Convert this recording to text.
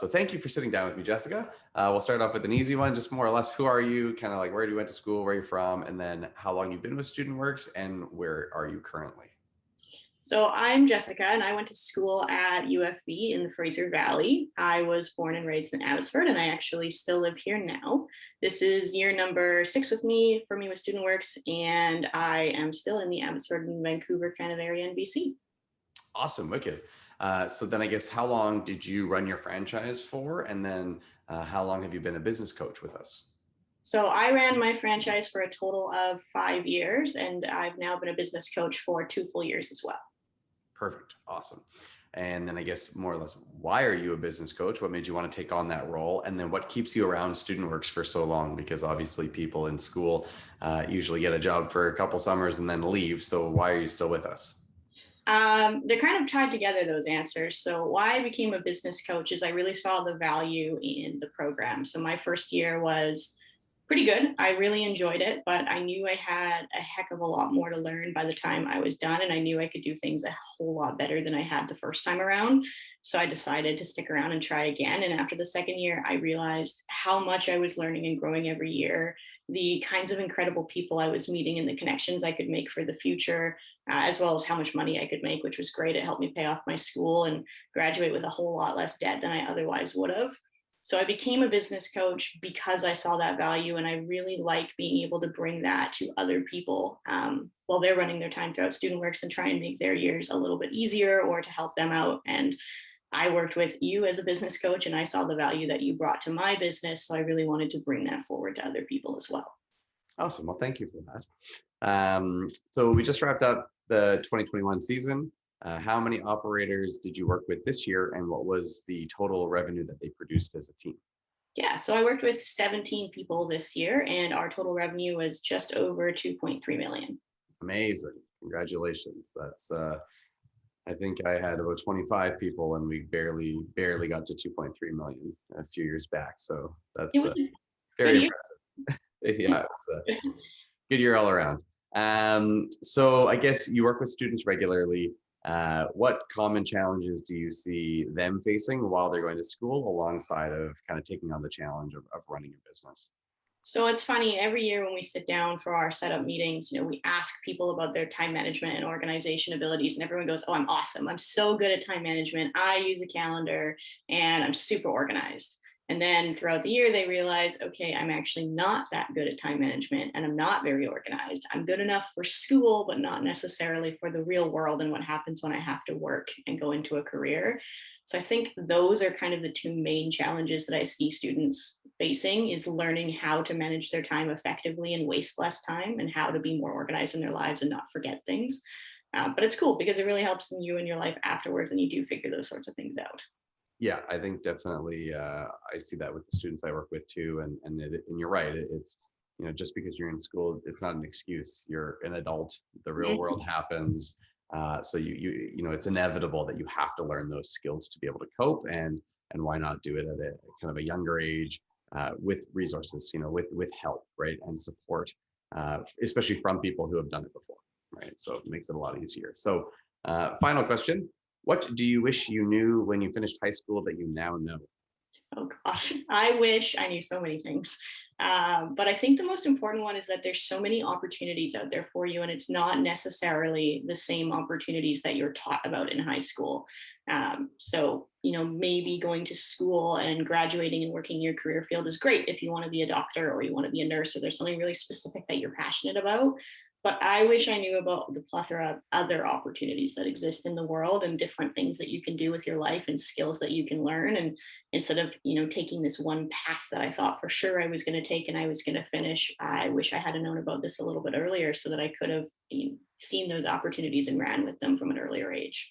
So thank you for sitting down with me, Jessica. We'll start off with an easy one, just more or less, who are you, kind of like where you went to school, where you're from, and then how long you've been with StudentWorks and where are you currently? So I'm Jessica, and I went to school at UFV in the Fraser Valley. I was born and raised in Abbotsford, and I actually still live here now. This is year number 6 with me for me with StudentWorks, and I am still in the Abbotsford and Vancouver kind of area in BC. Awesome, wicked. So then I guess how long did you run your franchise for? And then how long have you been a business coach with us? So I ran my franchise for a total of 5 years, and I've now been a business coach for 2 full years as well. Perfect, awesome. And then I guess more or less, why are you a business coach? What made you want to take on that role? And then what keeps you around StudentWorks for so long? Because obviously people in school usually get a job for a couple summers and then leave. So why are you still with us? They're kind of tied together, those answers. So, why I became a business coach is I really saw the value in the program. So, my first year was pretty good. I really enjoyed it, but I knew I had a heck of a lot more to learn by the time I was done. And I knew I could do things a whole lot better than I had the first time around. So, I decided to stick around and try again. And after the second year, I realized how much I was learning and growing every year, the kinds of incredible people I was meeting, and the connections I could make for the future, as well as how much money I could make, which was great. It helped me pay off my school and graduate with a whole lot less debt than I otherwise would have. So I became a business coach because I saw that value, and I really like being able to bring that to other people while they're running their time throughout StudentWorks and try and make their years a little bit easier or to help them out. And I worked with you as a business coach, and I saw the value that you brought to my business. So I really wanted to bring that forward to other people as well. Awesome. Well, thank you for that. So we just wrapped up the 2021 season. How many operators did you work with this year, and what was the total revenue that they produced as a team? Yeah, so I worked with 17 people this year, and our total revenue was just over 2.3 million. Amazing. Congratulations. That's I think I had about 25 people and we barely got to 2.3 million a few years back. So It that's was a good very year. impressive. Yeah, it's a good year all around. So I guess you work with students regularly. What common challenges do you see them facing while they're going to school alongside of kind of taking on the challenge of running a business? So it's funny, every year when we sit down for our setup meetings, we ask people about their time management and organization abilities, and everyone goes, "Oh, I'm awesome. I'm so good at time management. I use a calendar and I'm super organized." And then throughout the year, they realize, okay, I'm actually not that good at time management and I'm not very organized. I'm good enough for school, but not necessarily for the real world and what happens when I have to work and go into a career. So I think those are kind of the two main challenges that I see students facing, is learning how to manage their time effectively and waste less time, and how to be more organized in their lives and not forget things. But it's cool because it really helps you in your life afterwards, and you do figure those sorts of things out. Yeah, I think definitely I see that with the students I work with too, and you're right. It's just because you're in school, it's not an excuse. You're an adult. The real world Mhm. happens. So it's inevitable that you have to learn those skills to be able to cope, and why not do it at a kind of a younger age with resources, with help, right, and support, especially from people who have done it before, right? So it makes it a lot easier. So final question. What do you wish you knew when you finished high school that you now know? Oh gosh, I wish I knew so many things. But I think the most important one is that there's so many opportunities out there for you, and it's not necessarily the same opportunities that you're taught about in high school. So, maybe going to school and graduating and working in your career field is great if you want to be a doctor or you want to be a nurse, or there's something really specific that you're passionate about. But I wish I knew about the plethora of other opportunities that exist in the world, and different things that you can do with your life and skills that you can learn. And instead of taking this one path that I thought for sure I was going to take and I was going to finish, I wish I had known about this a little bit earlier so that I could have seen those opportunities and ran with them from an earlier age.